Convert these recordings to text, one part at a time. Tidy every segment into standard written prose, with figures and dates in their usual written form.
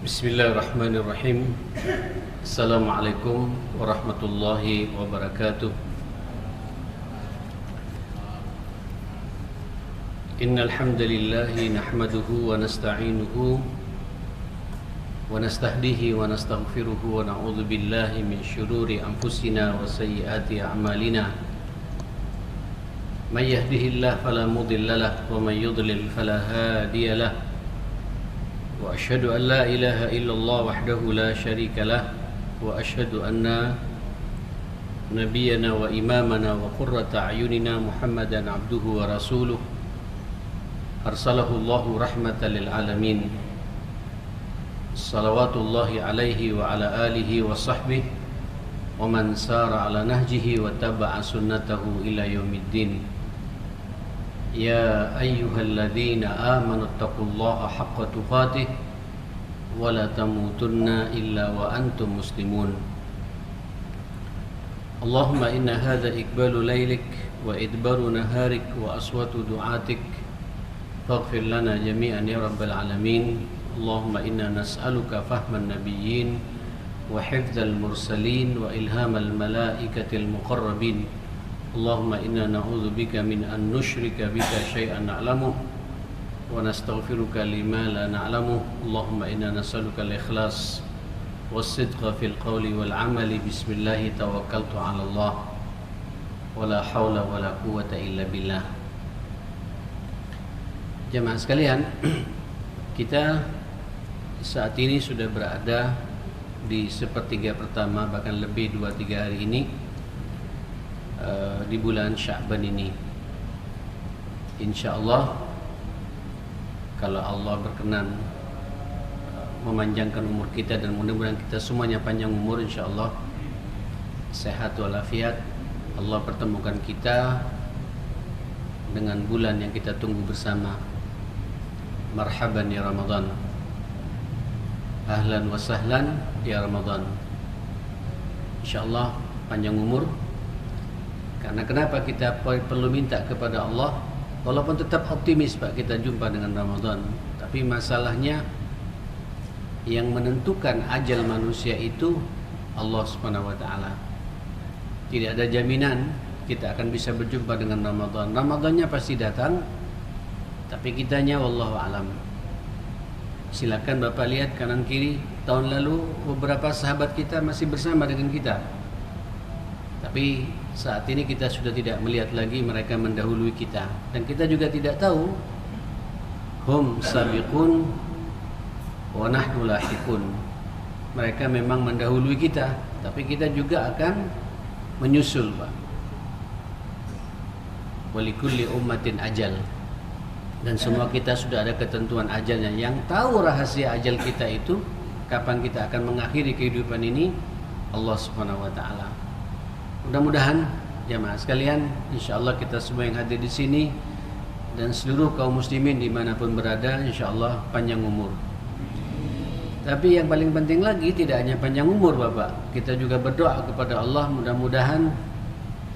Bismillahirrahmanirrahim. Assalamualaikum warahmatullahi wabarakatuh. Innal hamdalillah nahmaduhu wa nasta'inuhu wa nastahdihi wa nastaghfiruhu wa na'udzu billahi min syururi anfusina wa sayyiati a'malina. May yahdihillahu fala mudilla lahu wa may yudlil fala hadiya lahu. وأشهد أن لا إله إلا الله وحده لا شريك له وأشهد أن نبينا وإمامنا وقرة أعيننا محمدا عبده ورسوله أرسله الله رحمة للعالمين صلوات الله عليه وعلى آله وصحبه ومن سار على نهجه وتبع سنته إلى يوم الدين. يا أيها الذين آمنوا اتقوا الله حق تقاته ولا تموتن إلا وأنتم مسلمون. اللهم إن هذا إقبال ليلك وإدبار نهارك وأصوات دعاتك فاغفر لنا جميعا يا رب العالمين. اللهم إنا نسألك فهم النبيين وحفظ المرسلين وإلهام الملائكة المقربين. اللهم إنا نعوذ بك من أن نشرك بك شيئا نعلمه ونستغفرك لما لا نعلمه. اللهم إنا نسألك الإخلاص والصدق في القول والعمل. بسم الله توكلت على الله ولا حول ولا قوة إلا بالله. Jemaah sekalian, kita saat ini sudah berada di sepertiga pertama, bahkan lebih 2-3 hari ini di bulan Sya'ban ini. InsyaAllah, kalau Allah berkenan memanjangkan umur kita, dan mudah-mudahan kita semuanya panjang umur, insyaAllah sehat walafiat, Allah pertemukan kita dengan bulan yang kita tunggu bersama. Marhaban ya Ramadan, ahlan wa sahlan ya Ramadan. InsyaAllah panjang umur. Karena kenapa kita perlu minta kepada Allah? Walaupun tetap optimis Pak, kita jumpa dengan Ramadan, tapi masalahnya yang menentukan ajal manusia itu Allah Subhanahu wa taala. Tidak ada jaminan kita akan bisa berjumpa dengan Ramadan. Ramadannya pasti datang, tapi kitanya wallahu alam. Silakan Bapak lihat kanan kiri, tahun lalu beberapa sahabat kita masih bersama dengan kita. Tapi saat ini kita sudah tidak melihat lagi mereka mendahului kita, dan kita juga tidak tahu hum sabiqun wa nahnu lahiqun. Mereka memang mendahului kita, tapi kita juga akan menyusul, Pak. Walikulli ummatin ajal. Dan semua kita sudah ada ketentuan ajalnya. Yang tahu rahasia ajal kita itu, kapan kita akan mengakhiri kehidupan ini, Allah Subhanahu wa taala. Mudah-mudahan jamaah sekalian, insyaallah kita semua yang hadir di sini dan seluruh kaum muslimin dimanapun berada, insyaallah panjang umur. Tapi yang paling penting lagi, tidak hanya panjang umur Bapak, kita juga berdoa kepada Allah, mudah-mudahan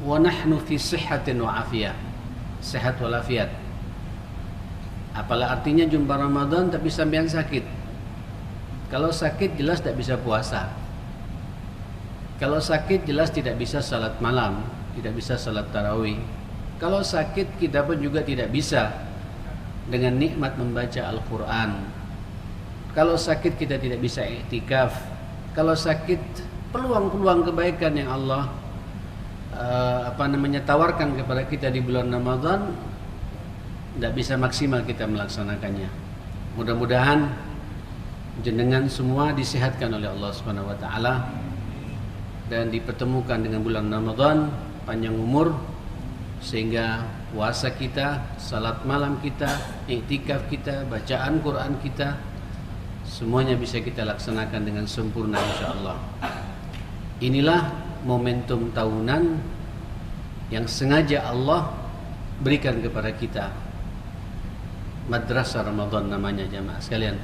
wa nahnu fi sihhatin wa afiyah, sehat walafiat. Apalah artinya jumpa Ramadan tapi sampean sakit? Kalau sakit jelas tidak bisa puasa. Kalau sakit jelas tidak bisa salat malam, tidak bisa salat tarawih. Kalau sakit kita pun juga tidak bisa dengan nikmat membaca Al-Quran. Kalau sakit kita tidak bisa iktikaf. Kalau sakit, peluang-peluang kebaikan yang Allah tawarkan kepada kita di bulan Ramadan, tidak bisa maksimal kita melaksanakannya. Mudah-mudahan jenengan semua disehatkan oleh Allah Subhanahu wa taala dan dipertemukan dengan bulan Ramadan, panjang umur, sehingga puasa kita, salat malam kita, iktikaf kita, bacaan Quran kita, semuanya bisa kita laksanakan dengan sempurna insyaallah. Inilah momentum tahunan yang sengaja Allah berikan kepada kita. Madrasah Ramadan namanya jamaah sekalian.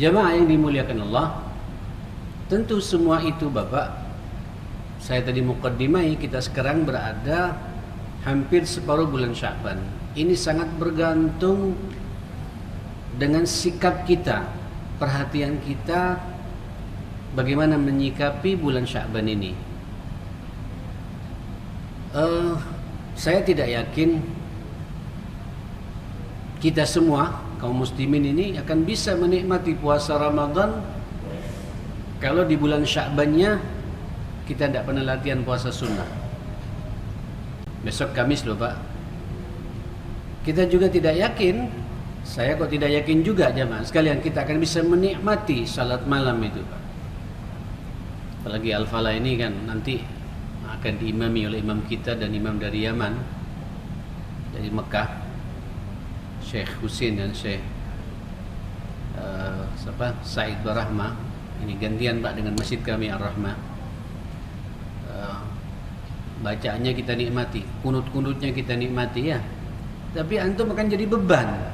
Jamaah yang dimuliakan Allah, tentu semua itu Bapak, saya tadi muqaddimai, kita sekarang berada hampir separuh bulan Sya'ban. Ini sangat bergantung dengan sikap kita, perhatian kita bagaimana menyikapi bulan Sya'ban ini. Saya tidak yakin kita semua kaum muslimin ini akan bisa menikmati puasa Ramadan kalau di bulan Sya'bannya kita tidak pernah latihan puasa sunnah. Besok Kamis loh Pak. Kita juga tidak yakin, saya kok tidak yakin juga jamaah sekalian, kita akan bisa menikmati salat malam itu Pak. Apalagi Al-Falah ini kan nanti akan diimami oleh imam kita dan imam dari Yaman, dari Mekah, Syekh Husin dan Syekh Said Barahma. Ini gantian Pak dengan masjid kami Ar-Rahmah. Bacaannya kita nikmati, kunut-kunutnya kita nikmati ya. Tapi antum akan jadi beban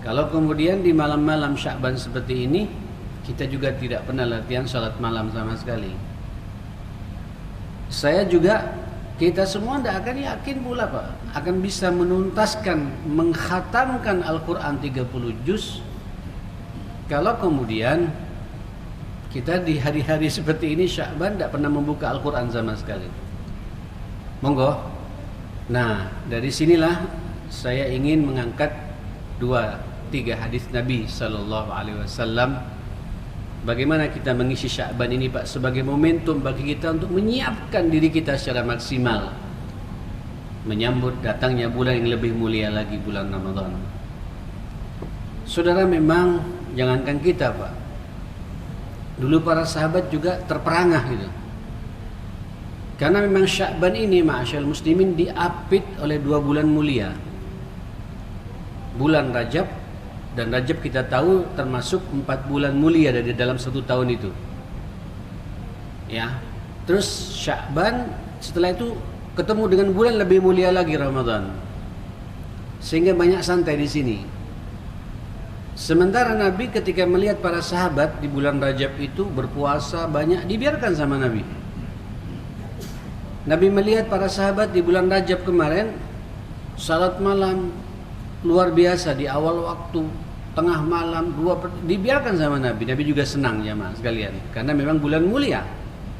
kalau kemudian di malam-malam Sya'ban seperti ini kita juga tidak pernah latihan salat malam sama sekali. Saya juga, kita semua tidak akan yakin pula Pak akan bisa menuntaskan, mengkhatamkan Al-Quran 30 juz kalau kemudian kita di hari-hari seperti ini Sya'ban tidak pernah membuka Al-Quran sama sekali. Monggo. Nah, dari sinilah saya ingin mengangkat 2-3 hadis Nabi sallallahu alaihi wasallam. Bagaimana kita mengisi Sya'ban ini Pak sebagai momentum bagi kita untuk menyiapkan diri kita secara maksimal menyambut datangnya bulan yang lebih mulia lagi, bulan Ramadan. Saudara, memang jangankan kita Pak, dulu para sahabat juga terperangah gitu. Karena memang Sya'ban ini ma'asyal muslimin diapit oleh 2 bulan mulia. Bulan Rajab, dan Rajab kita tahu termasuk 4 bulan mulia dari dalam 1 tahun itu. Ya. Terus Sya'ban, setelah itu ketemu dengan bulan lebih mulia lagi, Ramadan. Sehingga banyak santai di sini. Sementara Nabi ketika melihat para sahabat di bulan Rajab itu berpuasa banyak, dibiarkan sama Nabi. Nabi melihat para sahabat di bulan Rajab kemarin salat malam luar biasa di awal waktu, tengah malam, dibiarkan sama Nabi. Nabi juga senang jamaah sekalian, karena memang bulan mulia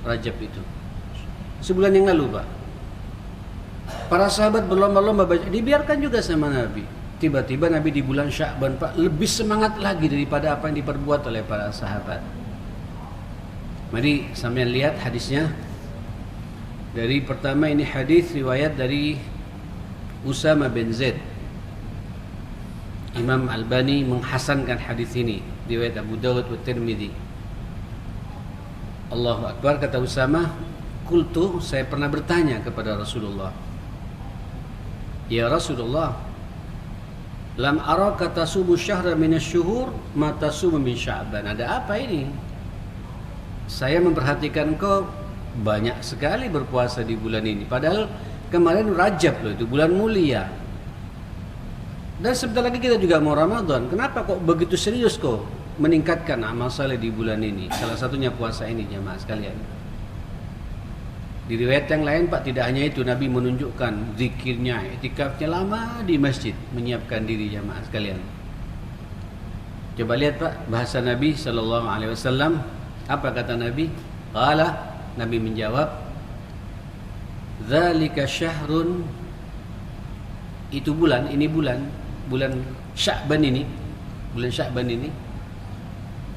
Rajab itu. Sebulan yang lalu Pak, para sahabat berlomba-lomba baca, dibiarkan juga sama Nabi. Tiba-tiba Nabi di bulan Sya'ban Pak lebih semangat lagi daripada apa yang diperbuat oleh para sahabat. Mari sampean lihat hadisnya. Dari pertama ini hadis riwayat dari Usama bin Zaid. Imam Albani menghasankan hadis ini, riwayat Abu Dawud dan Tirmidzi. Allahu Akbar, kata Usama, qultu, saya pernah bertanya kepada Rasulullah, ya Rasulullah, lam araka tasumu syahra minasy-syuhur ma tasumu min Sya'ban. Ada apa ini? Saya memperhatikan kau banyak sekali berpuasa di bulan ini, padahal kemarin Rajab loh, itu bulan mulia. Dan sebentar lagi kita juga mau Ramadan. Kenapa kok begitu serius kok meningkatkan amal saleh di bulan ini? Salah satunya puasa ini jamaah sekalian. Di riwayat yang lain Pak, tidak hanya itu, Nabi menunjukkan zikirnya, iktikafnya lama di masjid, menyiapkan diri jamaah sekalian. Coba lihat Pak bahasa Nabi sallallahu alaihi wasallam. Apa kata Nabi? Qala, Nabi menjawab, dzalika syahrun, itu bulan, ini bulan Sya'ban ini, bulan Sya'ban ini,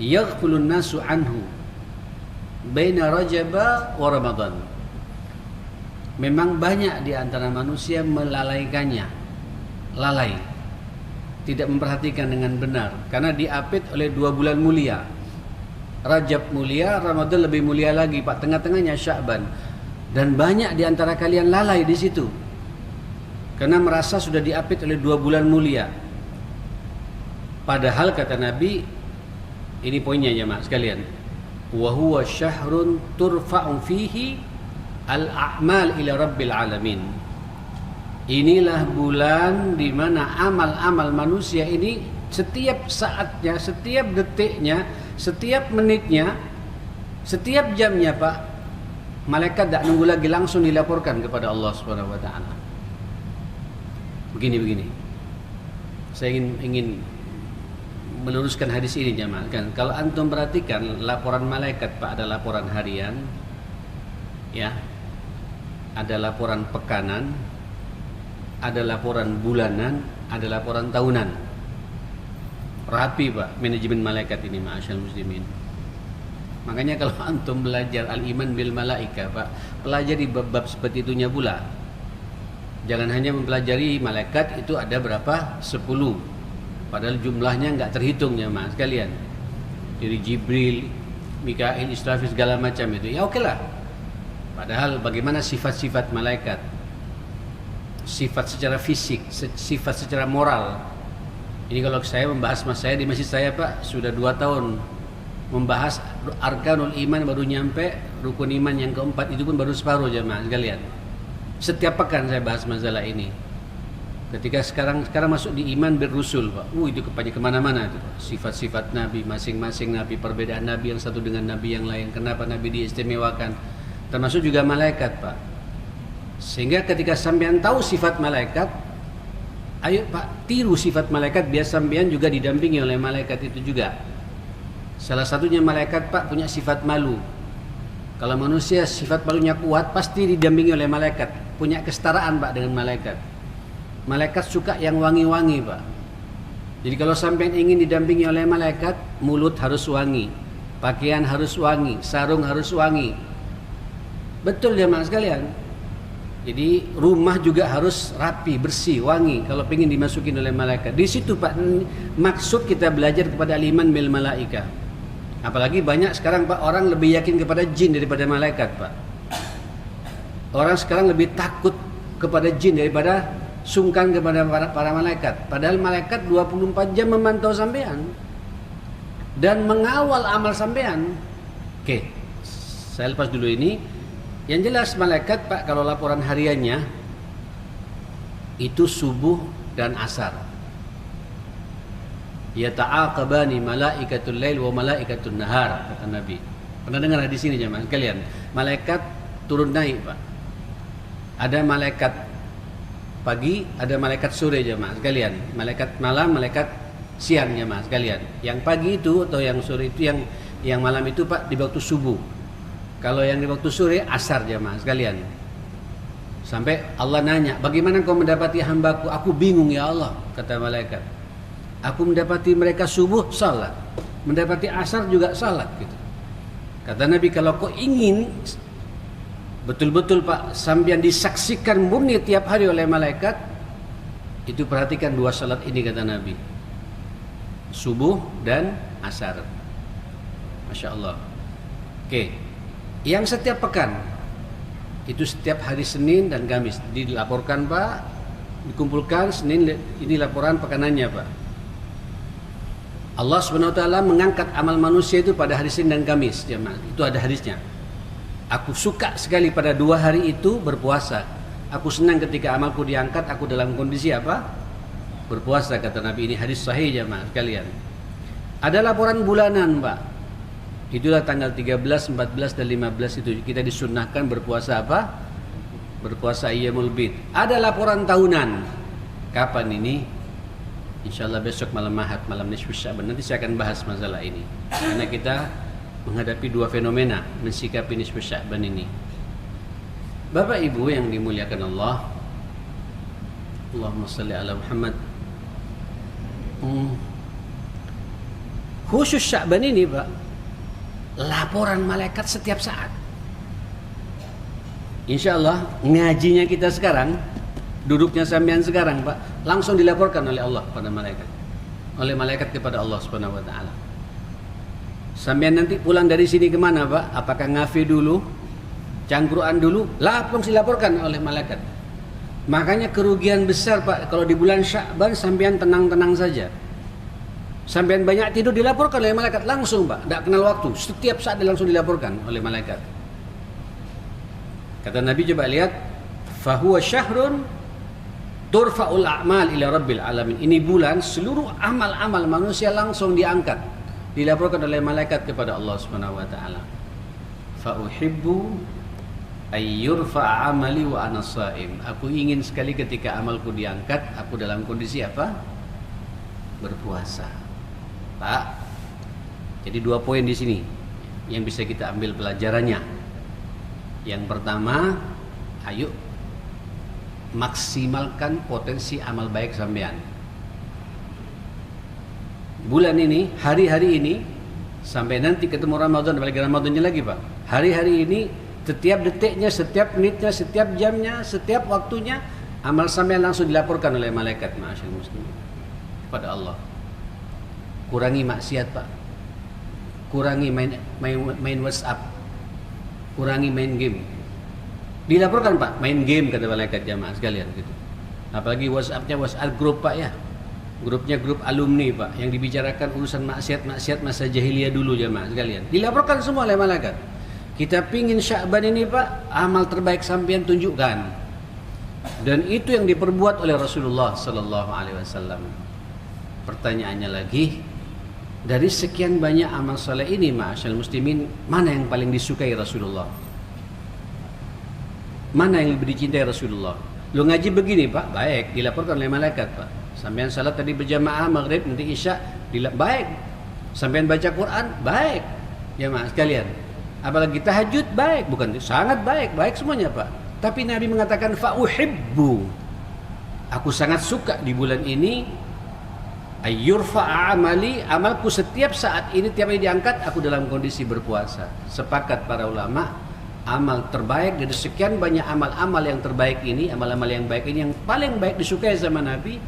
yaghfulun nasu anhu baina Rajab wa Ramadan. Memang banyak di antara manusia melalaikannya, lalai, tidak memperhatikan dengan benar, karena diapit oleh 2 bulan mulia. Rajab mulia, Ramadan lebih mulia lagi Pak, tengah-tengahnya Sya'ban. Dan banyak di antara kalian lalai di situ, karena merasa sudah diapit oleh 2 bulan mulia. Padahal kata Nabi, ini poinnya ya Mak sekalian, wa huwa syahrun turfa'u fihi al-a'mal ila rabbil alamin. Inilah bulan di mana amal-amal manusia ini setiap saatnya, setiap detiknya, setiap menitnya, setiap jamnya Pak, malaikat tak nunggu lagi, langsung dilaporkan kepada Allah Subhanahu wa taala. Begini. Saya ingin meluruskan hadis ini jemaah kan. Kalau antum perhatikan laporan malaikat Pak, ada laporan harian, ya, ada laporan pekanan, ada laporan bulanan, ada laporan tahunan. Rapi Pak manajemen malaikat ini, ma'asyal muslimin. Makanya kalau antum belajar al-iman bil malaika Pak, pelajari bab-bab seperti itunya pula. Jangan hanya mempelajari malaikat itu ada berapa? 10. Padahal jumlahnya enggak terhitung ya mas sekalian. Dari Jibril, Mikail, Israfil segala macam itu. Ya oke lah. Padahal bagaimana sifat-sifat malaikat? Sifat secara fisik, sifat secara moral. Ini kalau saya membahas mas saya di masjid saya Pak, sudah 2 tahun membahas arkanul iman baru nyampe, rukun iman yang keempat itu pun baru separuh jemaah sekalian. Setiap pekan saya bahas masalah ini. Ketika sekarang masuk di iman berusul Pak, itu kemana-mana itu Pak. Sifat-sifat Nabi, masing-masing Nabi, perbedaan Nabi yang satu dengan Nabi yang lain, kenapa Nabi diistimewakan, termasuk juga malaikat Pak. Sehingga ketika sampean tahu sifat malaikat, ayo Pak tiru sifat malaikat, biar sampean juga didampingi oleh malaikat itu juga. Salah satunya malaikat Pak punya sifat malu. Kalau manusia sifat malunya kuat, pasti didampingi oleh malaikat. Punya kesetaraan Pak dengan malaikat. Malaikat suka yang wangi-wangi Pak. Jadi kalau sampai ingin didampingi oleh malaikat, mulut harus wangi, pakaian harus wangi, sarung harus wangi. Betul ya mas sekalian. Jadi rumah juga harus rapi, bersih, wangi kalau ingin dimasukin oleh malaikat. Di situ Pak maksud kita belajar kepada al-iman bil malaika. Apalagi banyak sekarang Pak orang lebih yakin kepada jin daripada malaikat Pak. Orang sekarang lebih takut kepada jin daripada sungkan kepada para malaikat. Padahal malaikat 24 jam memantau sampean dan mengawal amal sampean. Oke, saya lepas dulu ini. Yang jelas malaikat Pak kalau laporan hariannya itu subuh dan asar. Yata'aqabani malaikatul lail wa malaikatul nahar, kata Nabi. Pernah dengar di sini jemaah kalian? Malaikat turun naik Pak. Ada malaikat pagi, ada malaikat sore jemaah sekalian. Malaikat malam, malaikat siang jemaah sekalian. Yang pagi itu atau yang sore itu, yang malam itu Pak di waktu subuh. Kalau yang di waktu sore asar jemaah sekalian. Sampai Allah nanya, bagaimana kau mendapati hambaku? Aku bingung ya Allah, kata malaikat. Aku mendapati mereka subuh salat, mendapati asar juga salat gitu. Kata Nabi, kalau kau ingin betul-betul Pak sambian disaksikan murni tiap hari oleh malaikat, itu perhatikan 2 salat ini kata Nabi, subuh dan asar. Masya Allah. Oke, yang setiap pekan itu setiap hari Senin dan Kamis dilaporkan Pak, dikumpulkan Senin, ini laporan pekanannya Pak. Allah SWT mengangkat amal manusia itu pada hari Senin dan Kamis jemaah. Itu ada hadisnya. Aku suka sekali pada 2 hari itu berpuasa. Aku senang ketika amalku diangkat, aku dalam kondisi apa? Berpuasa, kata Nabi. Ini hadis sahih jemaah sekalian. Ada laporan bulanan Pak. Itulah tanggal 13, 14 dan 15 itu kita disunnahkan berpuasa apa? Berpuasa Ayyamul Bid. Ada laporan tahunan. Kapan ini? InsyaAllah besok malam Ahad, malam Nisfus Sya'ban. Nanti saya akan bahas masalah ini. Karena kita menghadapi 2 fenomena mensikapi Nisfus Sya'ban ini. Bapak Ibu yang dimuliakan Allah, Allahumma salli ala Muhammad. Khusus Sya'ban ini Pak, laporan malaikat setiap saat. InsyaAllah ngajinya kita sekarang, duduknya sampean sekarang Pak, langsung dilaporkan oleh Allah pada malaikat, oleh malaikat kepada Allah Subhanahu wa taala. Sampean nanti pulang dari sini kemana Pak? Apakah ngafi dulu, cangkruan dulu, langsung dilaporkan oleh malaikat. Makanya kerugian besar Pak kalau di bulan Sya'ban sampean tenang-tenang saja. Sampean banyak tidur dilaporkan oleh malaikat langsung Pak, tidak kenal waktu, setiap saat langsung dilaporkan oleh malaikat. Kata Nabi, coba lihat, fahuwa syahrun turfa'ul a'mal ila rabbil alamin. Ini bulan seluruh amal-amal manusia langsung diangkat, dilaporkan oleh malaikat kepada Allah Subhanahu wa taala. Fa uhibbu ay yurfa'a amali wa ana shaim. Aku ingin sekali ketika amalku diangkat, aku dalam kondisi apa? Berpuasa. Pak. Jadi 2 poin di sini yang bisa kita ambil pelajarannya. Yang pertama, ayo maksimalkan potensi amal baik sampean. Bulan ini, hari-hari ini, sampai nanti ketemu Ramadan, apalagi Ramadannya lagi Pak. Hari-hari ini, setiap detiknya, setiap menitnya, setiap jamnya, setiap waktunya, amal sampean langsung dilaporkan oleh malaikat, ma'asyil muslimin, kepada Allah. Kurangi maksiat Pak. Kurangi main WhatsApp. Kurangi main game. Dilaporkan Pak, main game kata malaikat, jamaah sekalian gitu. Apalagi WhatsAppnya WhatsApp grup Pak ya. Grupnya grup alumni Pak, yang dibicarakan urusan maksiat masa jahiliyah dulu jamaah sekalian. Dilaporkan semua oleh malaikat. Kita pingin Sya'ban ini Pak, amal terbaik sampean tunjukkan. Dan itu yang diperbuat oleh Rasulullah sallallahu alaihi wasallam. Pertanyaannya lagi, dari sekian banyak amal saleh ini ma'asyal muslimin, mana yang paling disukai Rasulullah? Mana yang lebih dicintai Rasulullah? Lu ngaji begini Pak, baik, dilaporkan oleh malaikat Pak. Sampean salat tadi berjamaah maghrib nanti isya, baik. Sampean baca Quran, baik. Jamaah sekalian. Apalagi tahajud, baik, bukan sangat baik, baik semuanya Pak. Tapi Nabi mengatakan fa uhibbu. Aku sangat suka di bulan ini ayyurfa amali, amalku setiap saat ini tiap hari diangkat, aku dalam kondisi berpuasa. Sepakat para ulama, amal terbaik dari sekian banyak amal-amal yang terbaik ini, amal-amal yang baik ini, yang paling baik disukai sama Nabi,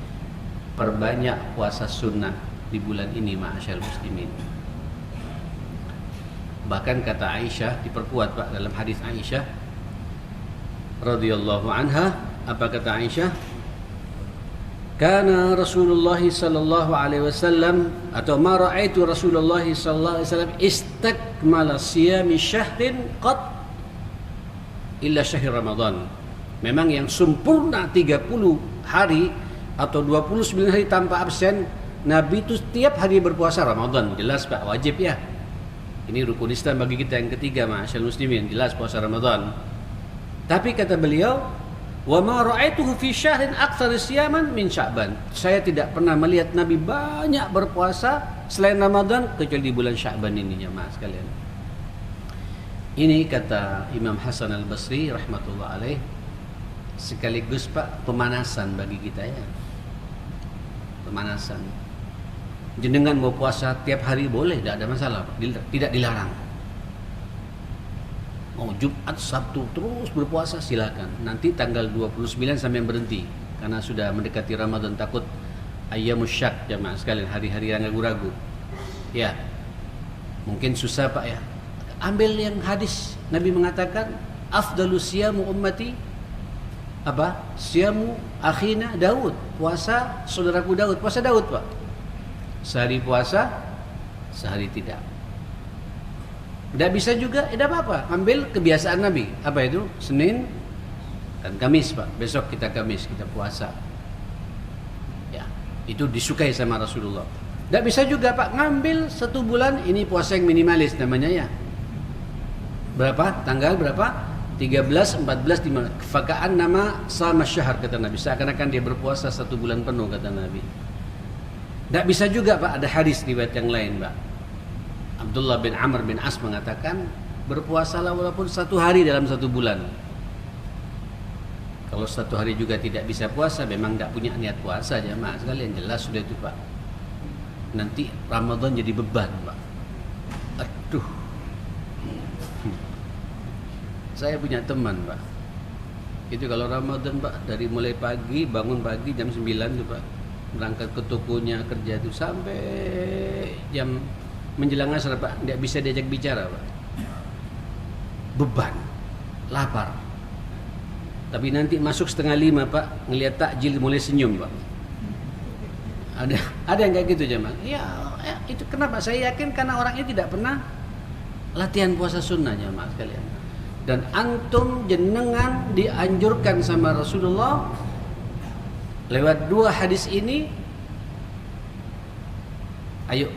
perbanyak puasa sunnah di bulan ini ma'asyal muslimin. Bahkan kata Aisyah, diperkuat Pak dalam hadis Aisyah radhiyallahu anha, apa kata Aisyah? Kana Rasulullah sallallahu alaihi wasallam, atau ma ra'aitu Rasulullah sallallahu alaihi wasallam istakmala siyami syahrin qat illa syahr Ramadan. Memang yang sempurna 30 hari atau 29 hari tanpa absen, Nabi itu setiap hari berpuasa Ramadan. Jelas Pak, wajib ya. Ini rukun Islam bagi kita yang ketiga ma'asyal muslimin, jelas puasa Ramadan. Tapi kata beliau, wa ma ra'aituhu fi syahrin aktsar siyaman min Sya'ban. Saya tidak pernah melihat Nabi banyak berpuasa selain Ramadan kecuali di bulan Sya'ban ini jemaah sekalian. Ini kata Imam Hasan Al-Basri rahmatullah alaih, sekaligus Pak pemanasan bagi kita ya. Pemanasan. Jenengan mau puasa tiap hari boleh, tidak ada masalah, tidak dilarang. Mau Jumat, Sabtu terus berpuasa silakan. Nanti tanggal 29 sampai berhenti karena sudah mendekati Ramadan, takut ayyamus syak jamaah sekalian, hari-hari yang ragu-ragu. Ya. Mungkin susah Pak ya. Ambil yang hadis Nabi mengatakan afdalus siyamu ummati apa? Siyamu akhina Daud, puasa saudaraku Daud, puasa Daud Pak. Sehari puasa, sehari tidak. Tidak bisa juga, tidak apa-apa. Ambil kebiasaan Nabi. Apa itu? Senin dan Kamis Pak. Besok kita Kamis, kita puasa. Ya, itu disukai sama Rasulullah. Tidak bisa juga Pak, ngambil 1 bulan, ini puasa yang minimalis namanya ya. Berapa? Tanggal berapa? 13, 14, 15. Fakaan nama sama syahr kata Nabi. Seakan-akan dia berpuasa 1 bulan penuh kata Nabi. Tidak bisa juga Pak, ada hadis riwayat yang lain Pak. Abdullah bin Amr bin As mengatakan, berpuasalah walaupun 1 hari dalam 1 bulan. Kalau 1 hari juga tidak bisa puasa, memang tidak punya niat puasa jemaah sekalian, jelas sudah itu Pak. Nanti Ramadan jadi beban Pak. Aduh. Saya punya teman Pak, itu kalau Ramadan Pak, dari mulai pagi, bangun pagi jam 9 tuh Pak, berangkat ke tokonya kerja itu sampai jam menjelang asar Pak, tidak bisa diajak bicara Pak. Beban, lapar. Tapi nanti masuk 4:30 Pak, ngelihat takjil mulai senyum Pak. Ada yang kayak gitu jemaah. Ya, itu kenapa? Saya yakin karena orang ini tidak pernah latihan puasa sunnah jemaah sekalian. Dan antum jenengan dianjurkan sama Rasulullah lewat 2 hadis ini, ayo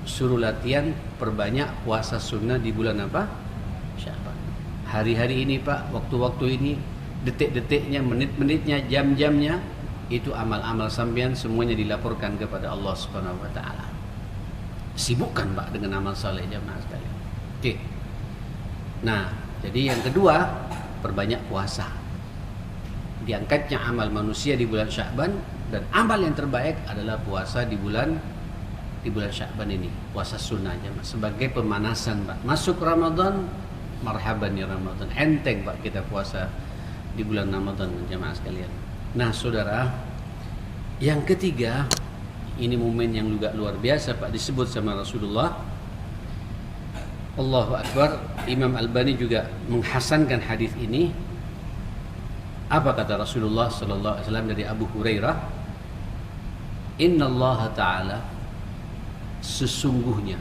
suruh latihan perbanyak puasa sunnah di bulan apa? Sya'ban. Hari-hari ini Pak, waktu-waktu ini, detik-detiknya, menit-menitnya, jam-jamnya, itu amal-amal sampean semuanya dilaporkan kepada Allah Subhanahu wa taala. sibukkan Pak dengan amal saleh jamaah sekalian. Oke. Nah, jadi yang kedua, perbanyak puasa. Diangkatnya amal manusia di bulan Sya'ban, dan amal yang terbaik adalah puasa di bulan Sya'ban ini, puasa sunnah jamaah, sebagai pemanasan Pak. Masuk Ramadan, marhaban ya Ramadan. Enteng Pak kita puasa di bulan Ramadan jamaah sekalian. Nah, saudara, yang ketiga, ini momen yang juga luar biasa Pak, disebut sama Rasulullah. Allahu Akbar. Imam Albani juga menghasankan hadis ini. Apa kata Rasulullah sallallahu alaihi wasallam dari Abu Hurairah? Innallaha ta'ala, sesungguhnya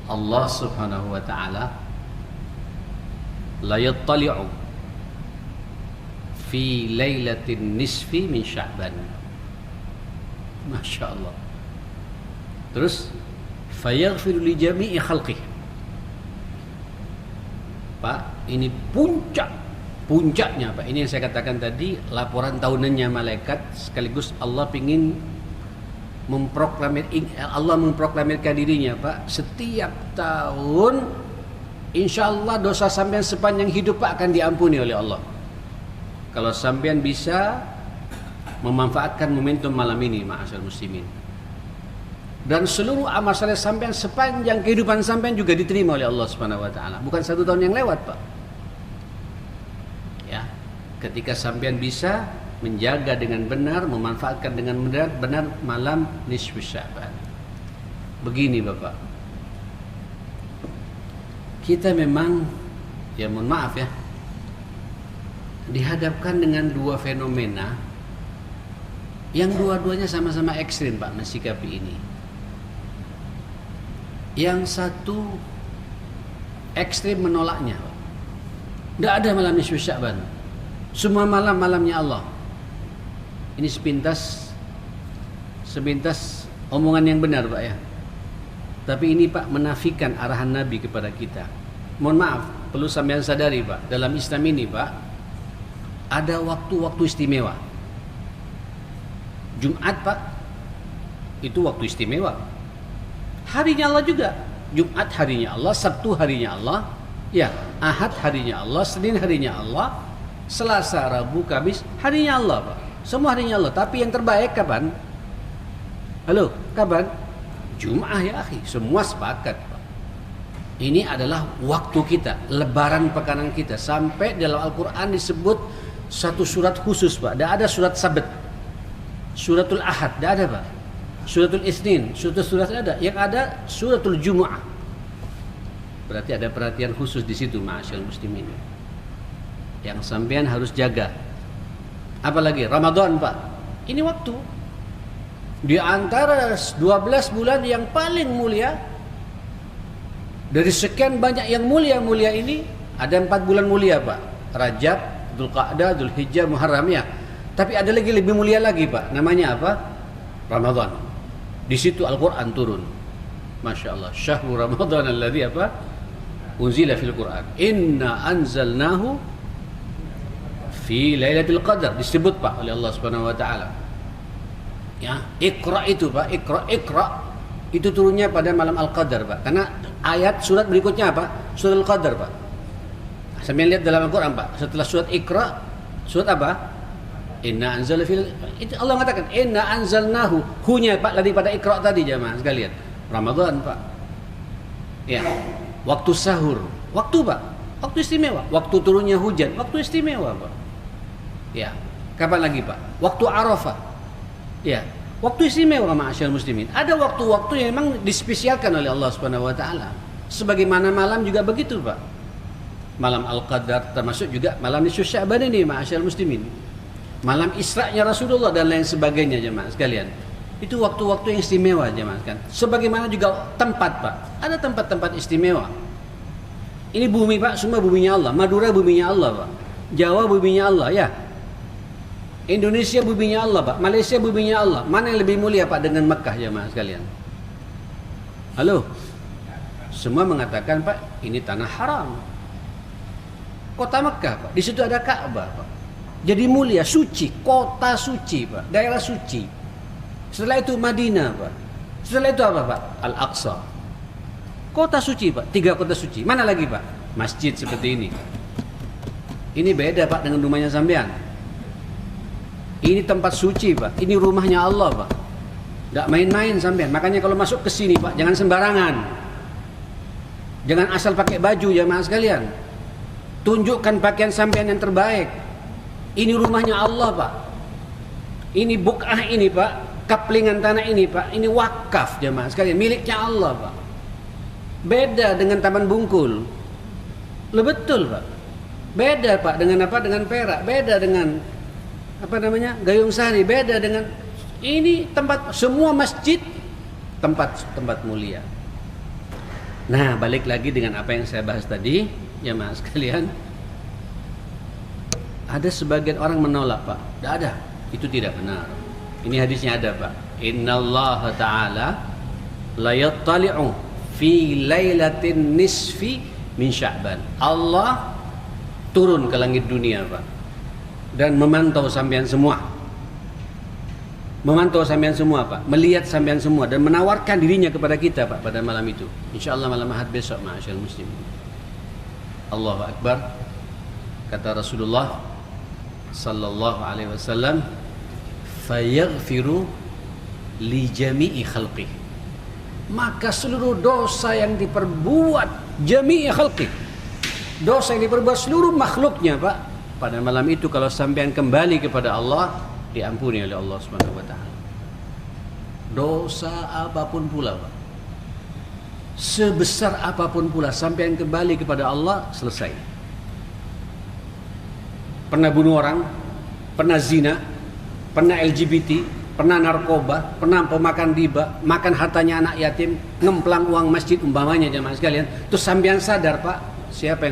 Allah Subhanahu wa ta'ala la yattali'u fi lailatin nisfi min Sya'ban. Masya Allah. Terus fayaghfiru li jami'i khalqih. Pak, ini puncaknya Pak. Ini yang saya katakan tadi, laporan tahunannya malaikat, sekaligus Allah memproklamirkan dirinya Pak, setiap tahun insyaallah dosa sampean sepanjang hidup Pak akan diampuni oleh Allah. Kalau sampean bisa memanfaatkan momentum malam ini, ma'asyar muslimin. Dan seluruh amal saleh sampean sepanjang kehidupan sampean juga diterima oleh Allah Subhanahu wa taala. Bukan 1 tahun yang lewat, Pak. Ya. Ketika sampean bisa menjaga dengan benar, memanfaatkan dengan benar malam nisfu Sya'ban. Begini, Bapak. Kita memang, ya mohon maaf ya, dihadapkan dengan dua fenomena yang dua-duanya sama-sama ekstrim Pak mensikapi ini. Yang satu ekstrim menolaknya, tidak ada malam nisfu Sya'ban, semua malamnya Allah. Ini sepintas omongan yang benar Pak ya. Tapi ini Pak menafikan arahan Nabi kepada kita. Mohon maaf, perlu sampean sadari Pak, dalam Islam ini Pak ada waktu-waktu istimewa. Jumat Pak, itu waktu istimewa. Harinya Allah juga. Jumat harinya Allah, Sabtu harinya Allah, ya, Ahad harinya Allah, Senin harinya Allah, Selasa, Rabu, Kamis harinya Allah Pak. Semua harinya Allah. Tapi yang terbaik kapan? Halo, kapan? Jumat ya akhi. Semua sepakat Pak. Ini adalah waktu kita, lebaran pekanan kita. Sampai dalam Al-Quran disebut satu surat khusus Pak. Tidak ada surat Sabat, suratul Ahad, tidak ada Pak. Suratul Isnin, surat ada. Yang ada suratul Jumu'ah. Berarti ada perhatian khusus di situ, ma'asyal muslimin. Yang sampean harus jaga. Apalagi Ramadan Pak. Ini waktu di antara 12 bulan yang paling mulia. Dari sekian banyak yang mulia-mulia ini, ada 4 bulan mulia Pak. Rajab, Dzulqa'dah, Dzulhijjah, Muharram ya. Tapi ada lagi lebih mulia lagi Pak. Namanya apa? Ramadan. Di situ Al-Quran turun. Masya Allah. Syahrul Ramadan alladzi apa? Unzila fil Quran. Inna anzalnahu fi Lailatul Qadar. Disebut Pak oleh Allah Subhanahu wa taala. Ya, Iqra itu Pak, Iqra itu turunnya pada malam Al-Qadar Pak. Karena ayat surat berikutnya apa? Surat Al-Qadar Pak. Sambil lihat dalam Al-Quran Pak. Setelah surat Iqra, surat apa? Inna anzal fil, itu Allah mengatakan inna anzalnahu, hunya Pak daripada Iqra tadi jamaah sekalian. Ramadan Pak. Ya. Waktu sahur, waktu Pak, waktu istimewa. Waktu turunnya hujan, waktu istimewa Pak. Ya. Kapan lagi Pak? Waktu Arafah. Ya. Waktu istimewa ma'asyal muslimin. Ada waktu-waktu yang memang dispesialkan oleh Allah Subhanahu wa taala. Sebagaimana malam juga begitu Pak. Malam Al-Qadar termasuk juga malam nisfu Sya'ban ini ma'asyal muslimin. Malam Isra'nya Rasulullah dan lain sebagainya jemaah sekalian. Itu waktu-waktu yang istimewa jemaah sekalian. Sebagaimana juga tempat Pak. Ada tempat-tempat istimewa. Ini bumi Pak, semua buminya Allah. Madura buminya Allah Pak. Jawa buminya Allah ya. Indonesia buminya Allah Pak. Malaysia buminya Allah. Mana yang lebih mulia Pak dengan Mekah jemaah sekalian? Halo. Semua mengatakan Pak, ini tanah haram. Kota Mekah Pak. Di situ ada Ka'bah Pak. Jadi mulia, suci, kota suci Pak, daerah suci. Setelah itu Madinah Pak. Setelah itu apa Pak? Al-Aqsa. Kota suci Pak, 3 kota suci. Mana lagi Pak? Masjid seperti ini. Ini beda Pak dengan rumahnya sampean. Ini tempat suci Pak, ini rumahnya Allah Pak. Tidak main-main sampean. Makanya kalau masuk ke sini Pak, jangan sembarangan. Jangan asal pakai baju jamaah sekalian. Tunjukkan pakaian sampean yang terbaik. Ini rumahnya Allah Pak. Ini buk'ah ini Pak, kaplingan tanah ini Pak, ini wakaf jamaah sekalian, miliknya Allah Pak. Beda dengan Taman Bungkul. Betul Pak. Beda Pak dengan apa? Dengan Perak. Beda dengan apa namanya? Gayung Sari. Beda dengan ini tempat, semua masjid tempat mulia. Nah, balik lagi dengan apa yang saya bahas tadi, ya mas sekalian. Ada sebagian orang menolak Pak. Tidak ada. Itu tidak benar. Ini hadisnya ada Pak. Innallaha ta'ala la yattali'u fi lailatin nisfi min Sya'ban. Allah turun ke langit dunia Pak, dan memantau sampean semua. Memantau sampean semua Pak, melihat sampean semua dan menawarkan dirinya kepada kita Pak pada malam itu. Insyaallah malam Ahad besok ma'asyiral muslimin. Allahu akbar. Kata Rasulullah sallallahu alaihi wasallam, fayaghfiru li jami'i khalqih. Maka seluruh dosa yang diperbuat jami'i khalqih, dosa yang diperbuat seluruh makhluknya Pak, pada malam itu kalau sampean kembali kepada Allah, diampuni oleh Allah Subhanahu wa taala. Dosa apapun pula Pak, sebesar apapun pula, sampean kembali kepada Allah, selesai. Pernah bunuh orang, pernah zina, pernah LGBT, pernah narkoba, pernah pemakan riba, makan hartanya anak yatim, ngemplang uang masjid umpamanya jemaah sekalian, terus sampean sadar Pak, siapa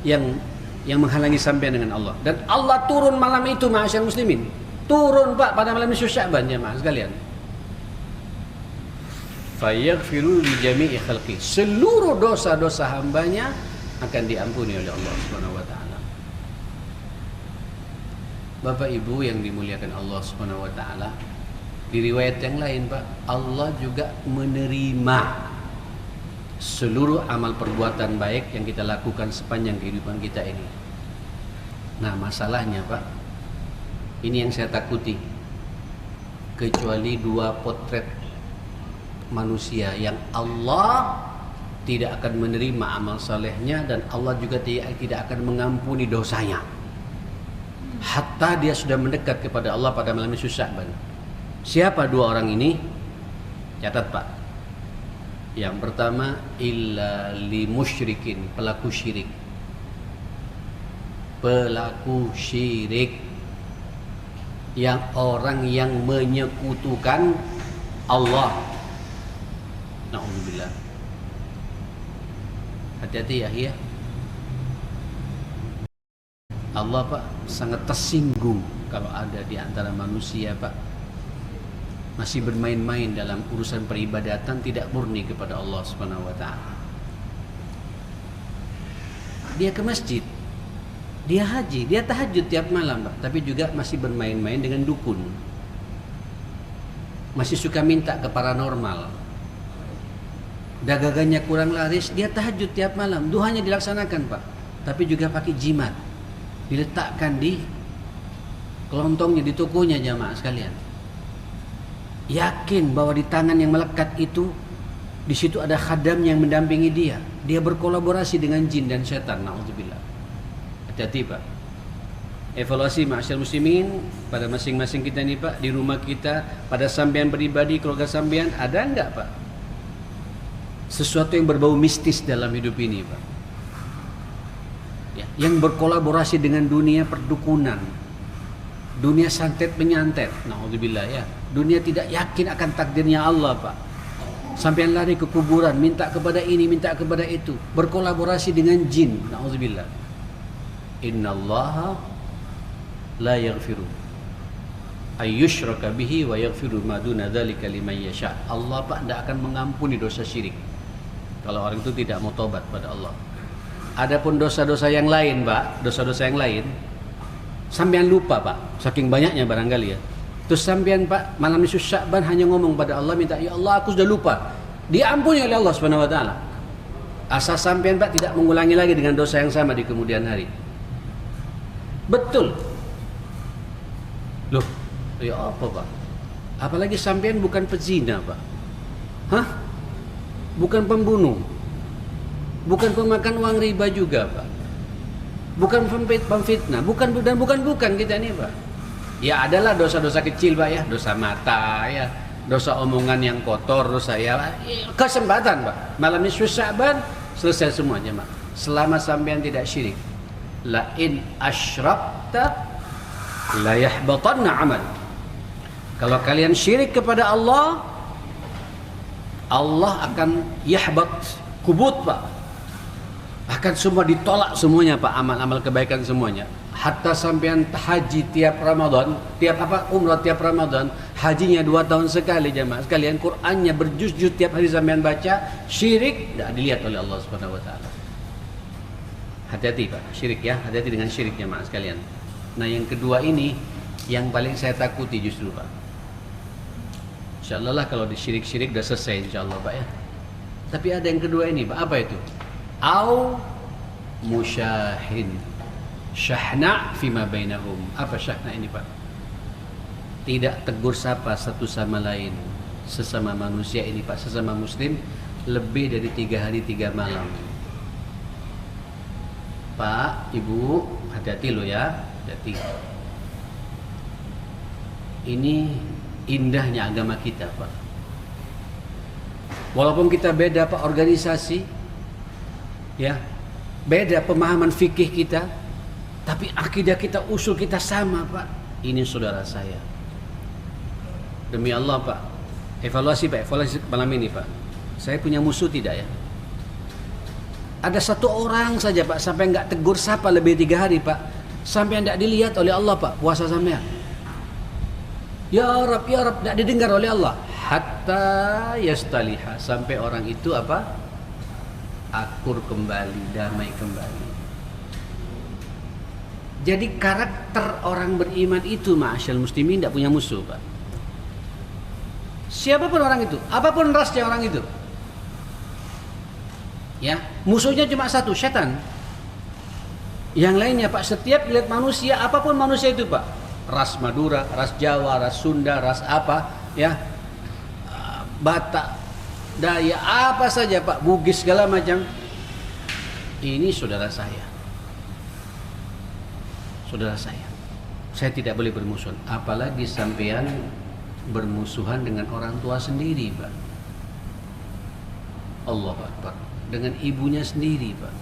yang yang menghalangi sampean dengan Allah? Dan Allah turun malam itu ma'asyar muslimin. Turun Pak pada malam nisfu Sya'ban jemaah sekalian. Fayaghfiru li jami'i khalqi. Seluruh dosa-dosa hambanya akan diampuni oleh Allah Subhanahu wa taala. Bapak Ibu yang dimuliakan Allah Subhanahu wa taala, di riwayat yang lain Pak, Allah juga menerima seluruh amal perbuatan baik yang kita lakukan sepanjang kehidupan kita ini. Nah, masalahnya Pak, ini yang saya takuti. Kecuali 2 potret manusia yang Allah tidak akan menerima amal salehnya, dan Allah juga tidak akan mengampuni dosanya hatta dia sudah mendekat kepada Allah pada malam nisfu Sya'ban. Siapa 2 orang ini? Catat Pak. Yang pertama, illa li musyrikin, pelaku syirik. Pelaku syirik, yang orang yang menyekutukan Allah. Na'udzubillah. Hati-hati ya. Allah Pak sangat tersinggung kalau ada di antara manusia Pak masih bermain-main dalam urusan peribadatan, tidak murni kepada Allah Subhanahu wa taala. Dia ke masjid, dia haji, dia tahajud tiap malam Pak, tapi juga masih bermain-main dengan dukun. Masih suka minta ke paranormal. Dagangannya kurang laris, dia tahajud tiap malam, duhanya dilaksanakan Pak, tapi juga pakai jimat. Diletakkan di kelontongnya di tokonya jamaah sekalian. Yakin bahwa di tangan yang melekat itu, di situ ada khadam yang mendampingi dia. Dia berkolaborasi dengan jin dan setan. Na'udzubillah. Hati-hati Pak. Evaluasi ma'asyar muslimin pada masing-masing kita nih Pak, di rumah kita, pada sampean pribadi, keluarga sampean, ada enggak Pak sesuatu yang berbau mistis dalam hidup ini Pak? Yang berkolaborasi dengan dunia perdukunan, dunia santet menyantet, na'udzubillah ya. Dunia tidak yakin akan takdirnya Allah Pak. Sampai lari ke kuburan, minta kepada ini, minta kepada itu, berkolaborasi dengan jin, na'udzubillah. Innallaha la yaghfiru ayyushraka bihi wa yaghfiru ma duna dzalika liman yasha. Allah Pak tidak akan mengampuni dosa syirik kalau orang itu tidak mau tobat pada Allah. Adapun dosa-dosa yang lain Pak, dosa-dosa yang lain sampean lupa Pak, saking banyaknya barangkali ya. Terus sampean Pak malam nisfu Sya'ban hanya ngomong pada Allah, minta, ya Allah aku sudah lupa, diampuni oleh Allah Subhanahu wa taala. Asal sampean Pak tidak mengulangi lagi dengan dosa yang sama di kemudian hari. Betul. Loh, ya apa Pak? Apalagi sampean bukan pezina Pak. Hah? Bukan pembunuh. Bukan pemakan uang riba juga Pak. Bukan pemfitnah, bukan kita ini Pak. Ya adalah dosa-dosa kecil Pak ya, dosa mata ya, dosa omongan yang kotor, dosa ya. Kesempatan Pak. Malam nisfu Sya'ban selesai semuanya Pak. Selama sampean tidak syirik. La in asyrakta la yahbatanna amal. Kalau kalian syirik kepada Allah, Allah akan yahbat, kubut Pak. Akan semua ditolak semuanya Pak, amal-amal kebaikan semuanya. Hatta sampean haji tiap Ramadan, umrah tiap Ramadan, hajinya 2 tahun sekali jemaah sekalian, Qur'annya berjuz-juz tiap hari sampean baca, syirik tidak dilihat oleh Allah Subhanahu wa taala. Hati-hati Pak, syirik ya, hati-hati dengan syirik jemaah sekalian. Nah, yang kedua ini yang paling saya takuti justru Pak. Insyaallah lah kalau di syirik-syirik sudah selesai insyaallah Pak ya. Tapi ada yang kedua ini Pak, apa itu? Au musyahin syahna fima bainahum. Apa syahna ini Pak? Tidak tegur sapa satu sama lain, sesama manusia ini Pak, sesama muslim lebih dari 3 hari 3 malam. Pak, Ibu, hati-hati lo ya, hati. Ini indahnya agama kita Pak. Walaupun kita beda Pak organisasi, ya, beda pemahaman fikih kita, tapi akidah kita, usul kita sama Pak. Ini saudara saya. Demi Allah Pak, evaluasi malam ini Pak. Saya punya musuh tidak ya? Ada satu orang saja Pak sampai nggak tegur sapa lebih 3 hari Pak, sampai tidak dilihat oleh Allah Pak puasa sampean. Ya Rab, tidak didengar oleh Allah. Hatta yastaliha, sampai orang itu apa? Akur kembali, damai kembali. Jadi karakter orang beriman itu ma'asyal muslimin tidak punya musuh Pak. Siapapun orang itu, apapun rasnya orang itu, ya, musuhnya cuma satu, setan. Yang lainnya Pak, setiap lihat manusia, apapun manusia itu Pak, ras Madura, ras Jawa, ras Sunda, ras apa, ya, Batak, Daya, apa saja Pak, Bugis segala macam. Ini saudara saya. Saudara saya. Saya tidak boleh bermusuhan, apalagi sampean bermusuhan dengan orang tua sendiri Pak. Allahu Akbar. Dengan ibunya sendiri Pak.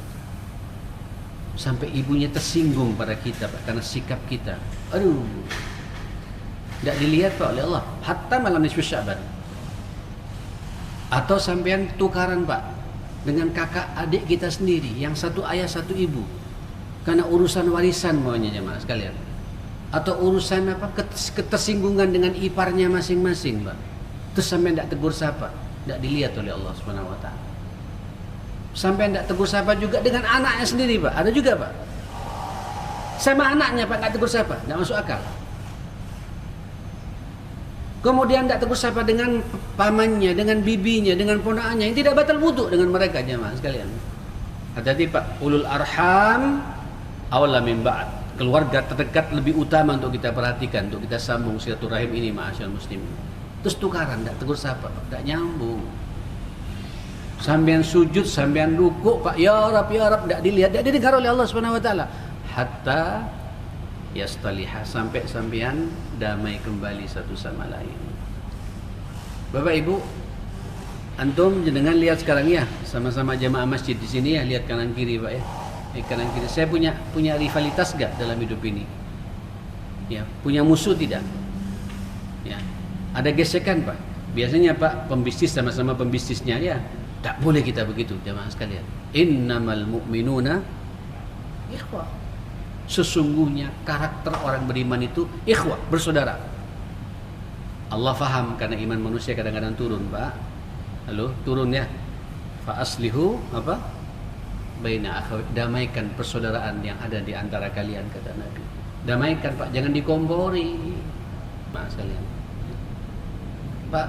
Sampai ibunya tersinggung pada kita Pak karena sikap kita. Aduh. Tidak dilihat Pak oleh Allah. Hatta malam nisfu Sya'ban. Atau sampean tukaran Pak dengan kakak adik kita sendiri, yang satu ayah satu ibu, karena urusan warisan maunya jemaah sekalian, atau urusan apa, ketersinggungan dengan iparnya masing-masing Pak. Terus sampean tidak tegur sapa, tidak dilihat oleh Allah Subhanahu wa taala. Sampean tidak tegur sapa juga dengan anaknya sendiri Pak, ada juga Pak. Sama anaknya Pak tidak tegur sapa, tidak masuk akal. Kemudian tidak tegur sapa dengan pamannya, dengan bibinya, dengan ponakannya yang tidak batal wudu dengan mereka jemaah sekalian. Hati-hati Pak, ulul arham awla min ba'd. Keluarga terdekat lebih utama untuk kita perhatikan, untuk kita sambung silaturahim ini ma'asyal muslimin. Terus tukaran, tidak tegur sapa Pak, tidak nyambung. Sampean sujud, sampean rukuk Pak, ya Rab, tidak dilihat, tidak didengar oleh Allah Subhanahu wa taala. Hatta yastaliha, sampai sampean damai kembali satu sama lain. Bapak Ibu, antum jenengan lihat sekarang ya, sama-sama jamaah masjid di sini ya, lihat kanan kiri Pak ya. Kanan kiri. Saya punya rivalitas gak dalam hidup ini? Ya, punya musuh tidak? Ya. Ada gesekan Pak. Biasanya Pak pembisnis sama-sama pembisnisnya ya. Tak boleh kita begitu jamaah sekalian. Innamal mu'minuna ikhwah. Sesungguhnya karakter orang beriman itu ikhwah, bersaudara. Allah faham karena iman manusia kadang-kadang turun Pak. Lalu turun ya. Fa aslihu apa? Baina akhawat, damaikan persaudaraan yang ada di antara kalian kata Nabi. Damaikan Pak, jangan dikompori. Pak sekalian. Pak,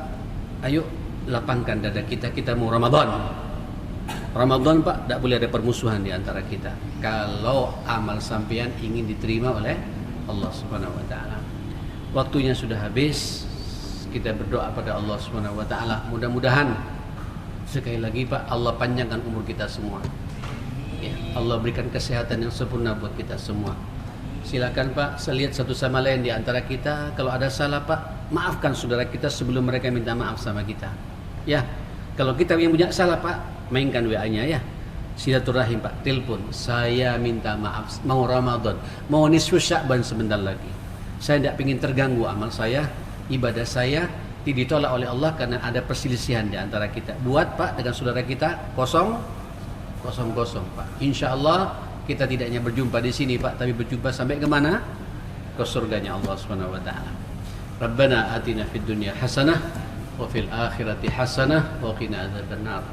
ayo lapangkan dada kita, kita mau Ramadan. Ramadan Pak, tidak boleh ada permusuhan di antara kita. Kalau amal sampean ingin diterima oleh Allah Subhanahu wa taala. Waktunya sudah habis. Kita berdoa pada Allah Subhanahu wa taala, mudah-mudahan sekali lagi Pak, Allah panjangkan umur kita semua. Ya, Allah berikan kesehatan yang sempurna buat kita semua. Silakan Pak, lihat satu sama lain di antara kita. Kalau ada salah Pak, maafkan saudara kita sebelum mereka minta maaf sama kita. Ya, kalau kita yang punya salah Pak, mainkan WA-nya ya. Silaturahim Pak, telepon. Saya minta maaf, mau Ramadan, mau nisfu Sya'ban sebentar lagi. Saya tidak ingin terganggu amal saya, ibadah saya ditolak oleh Allah karena ada perselisihan di antara kita. Buat Pak dengan saudara kita kosong Pak. Insya Allah kita tidak hanya berjumpa di sini Pak, tapi berjumpa sampai ke mana? Ke surganya Allah Subhanahu wa taala. Rabbana atina fid dunya hasanah wa fil akhirati hasanah wa qina adzabannar.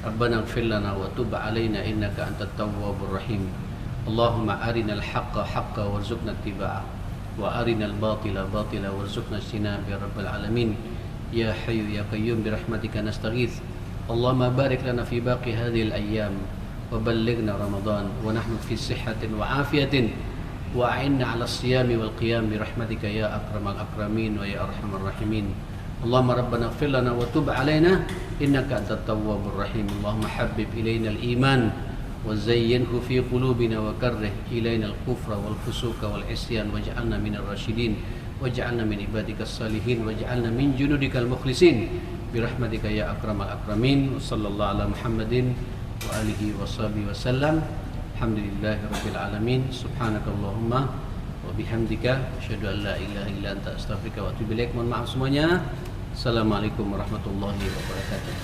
Rabbana ighfir lana wa tub 'alaina innaka antat tawwabur rahim. Allahumma arinal haqqa haqqan warzuqna ittiba'ah wa arinal batila batila warzuqna ijtinaba ya rabbal alamin. Ya hayyu ya qayyum bi rahmatika nastaghits. Allahumma barik lana fi baqi hadhil ayyam wa ballighna Ramadan wa nahnu fi sihhatin wa afiyatin wa a'inna 'ala as-siyami wal qiyam bi rahmatika ya akramal akramin wa ya arhamar rahimin. Allahumma rabbana ighfir lana wa tub 'alaina innaka antat tawwabur rahim. Allahumma habbib ilaina al-iman wa zayyinhu fi qulubina wa karrih ilaina al-kufra wal fusuqa wal isyan waj'alna minar rasyidin waj'alna min ibadikas salihin waj'alna min junudikal mukhlisin birahmatika ya akramal akramin. Wa sallallahu ala Muhammadin wa alihi wa sahbihi wasallam. Alhamdulillahi rabbil alamin. Subhanakallahumma wa bihamdika asyhadu an la ilaha illa anta astaghfiruka wa atubu ilaik. Mohon maaf semuanya. Assalamualaikum warahmatullahi wabarakatuh.